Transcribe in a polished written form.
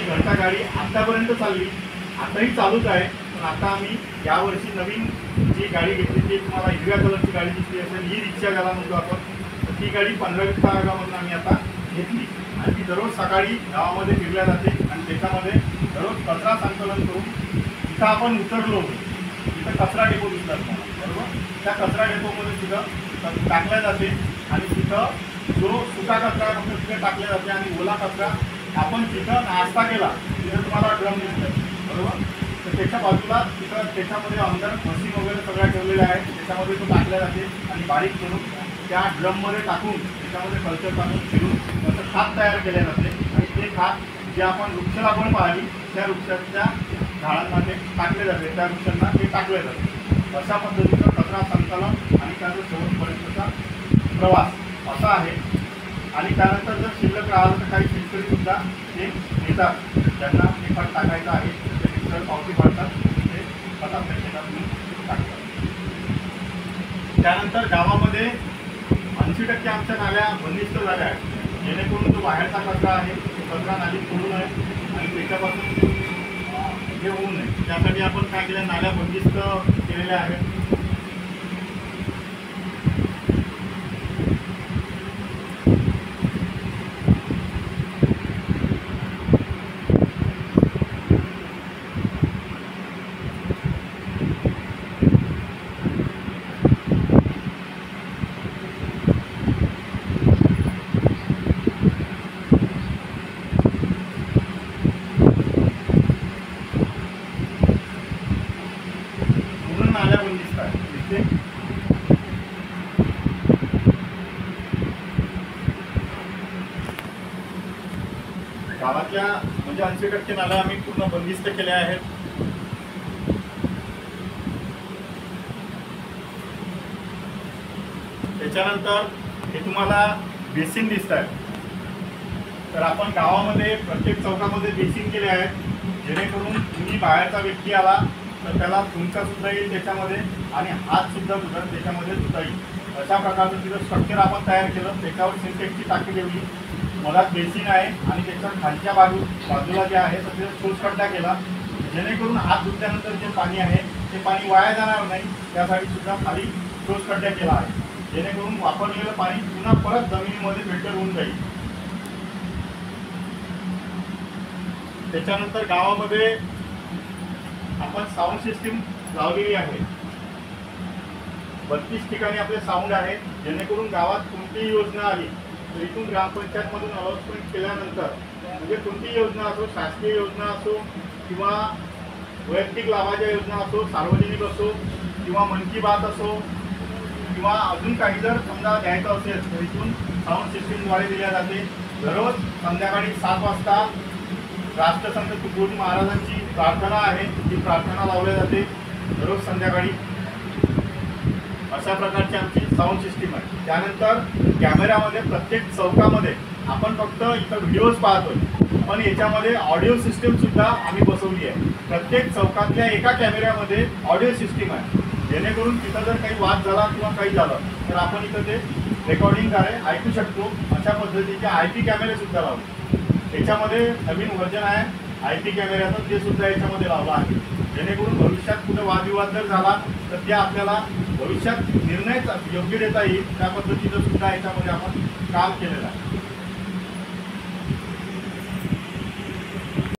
घंटा गाडी आतापर्यंत चालली, आताही चालूच आहे. पण आता आम्ही यावर्षी नवीन जी गाडी घेतली ती तुम्हाला हिरव्या कलरची गाडी दिसली असेल, ही रिक्षा ज्याला म्हणतो आपण, तर ती गाडी 15-20 भागामधून आम्ही आता घेतली आणि ती दररोज सकाळी गावामध्ये फिरल्या जाते आणि त्याच्यामध्ये दररोज कचरा संकलन करून जिथं आपण उतरलो तिथं कचरा डेपो दिसला तुम्हाला, बरोबर, त्या कचरा डेपोमध्ये सुद्धा टाकल्या जाते आणि तिथं जो सुका कचरा फक्त तिथे टाकल्या जाते आणि ओला कचरा आपण जिथं नाश्ता केला तिथं तुम्हाला ड्रम दिसतात, बरोबर. तर त्याच्या बाजूला तिथं त्याच्यामध्ये अंदर मशीन वगैरे सगळ्या ठेवलेल्या आहेत, त्याच्यामध्ये तो टाकल्या जाते आणि बारीक करून त्या ड्रममध्ये टाकून त्याच्यामध्ये कल्चर टाकून फिरून त्याचं खत तयार केले जाते आणि ते खत जे आपण वृक्ष लागवड पाहिली त्या वृक्षाच्या झाडांना ते टाकले जाते, त्या वृक्षांना ते टाकले जाते. अशा पद्धतीचं कचरा संकलन आणि त्याचा शेवटपर्यंतचा प्रवास असा आहे. आणि त्यानंतर जर शिल्लक राहिलं तर काही शेतकरीसुद्धा ते नेतात, त्यांना ते खत टाकायचं आहे, ते मिक्सर पावती पाडतात, ते खत आपल्या शेतातून टाकतात. त्यानंतर गावामध्ये 80% आमच्या नाल्या बंदिस्त झाल्या आहेत, जेणेकरून जो बाहेरचा कचरा आहे तो कचरा नालीत पडू नये आणि त्याच्यापासून हे होऊ नये त्यासाठी आपण काय केलं, नाल्या बंदिस्त केलेल्या आहेत. गावातल्या म्हणजे 80% नाल्या आम्ही पूर्ण बंदिस्त केल्या आहेत. त्याच्यानंतर हे तुम्हाला बेसिन दिसत आहे, तर आपण गावामध्ये प्रत्येक चौकामध्ये बेसिन केले आहेत, जेणेकरून तुम्ही बाहेरचा व्यक्ती आला तर त्याला तुमचा सुद्धा येईल त्याच्यामध्ये आणि हात सुद्धा त्याच्यामध्ये धुता येईल. अशा प्रकारचं तिथं स्ट्रक्चर आपण तयार केलं. त्याच्यावर सिंटेक्सची टाकी ठेवली, मधात बेसिन आहे आणि त्याच्या खालच्या बाजूला जे आहे तर तिथं शोषखड्डा केला, जेणेकरून हात धुतल्यानंतर जे पाणी आहे ते पाणी वाया जाणार नाही, त्यासाठी सुद्धा खाली शोषखड्डा केला आहे, जेणेकरून वापरलेलं पाणी पुन्हा परत जमिनीमध्ये फिल्टर होऊन जाईल. त्याच्यानंतर गावामध्ये आपण साऊंड सिस्टीम लावलेली आहे. 32 ठिकाणी आपले साऊंड आहे, जेणेकरून गावात कोणतीही योजना आली तर इथून ग्रामपंचायतमधून अनाउन्समेंट केल्यानंतर म्हणजे कोणतीही योजना असो, शासकीय योजना असो किंवा वैयक्तिक लाभाच्या योजना असो, सार्वजनिक असो किंवा मन की बात असो किंवा अजून काही जर समजा द्यायचं असेल तर इथून साऊंड सिस्टीमद्वारे दिल्या जाते. दररोज संध्याकाळी 7 वाजता राष्ट्रसंत तुकडोजी महाराजांची प्रार्थना आहे, ती प्रार्थना लावली जाते दररोज संध्याकाळी. अशा प्रकारची आमची साऊंड सिस्टीम आहे. त्यानंतर कॅमेऱ्यामध्ये प्रत्येक चौकामध्ये आपण फक्त इथं व्हिडिओज पाहतोय, पण याच्यामध्ये ऑडिओ सिस्टीम सुद्धा आम्ही बसवली आहे. प्रत्येक चौकातल्या एका कॅमेऱ्यामध्ये ऑडिओ सिस्टीम आहे, जेणेकरून तिथं जर काही वाद झाला किंवा काही झालं तर आपण इथं ते रेकॉर्डिंगद्वारे ऐकू शकतो. अशा पद्धतीचे IP कॅमेरे सुद्धा लावले. त्याच्यामध्ये नवीन व्हर्जन आहे IP कॅमेऱ्याचं, ते सुद्धा याच्यामध्ये लावलं आहे, जेणेकरून भविष्यात कुठे वादविवाद जर झाला तर ते आपल्याला भविष्यात निर्णय योग्य देता येईल, त्या पद्धतीचं सुद्धा याच्यामध्ये आपण काम केलेलं आहे.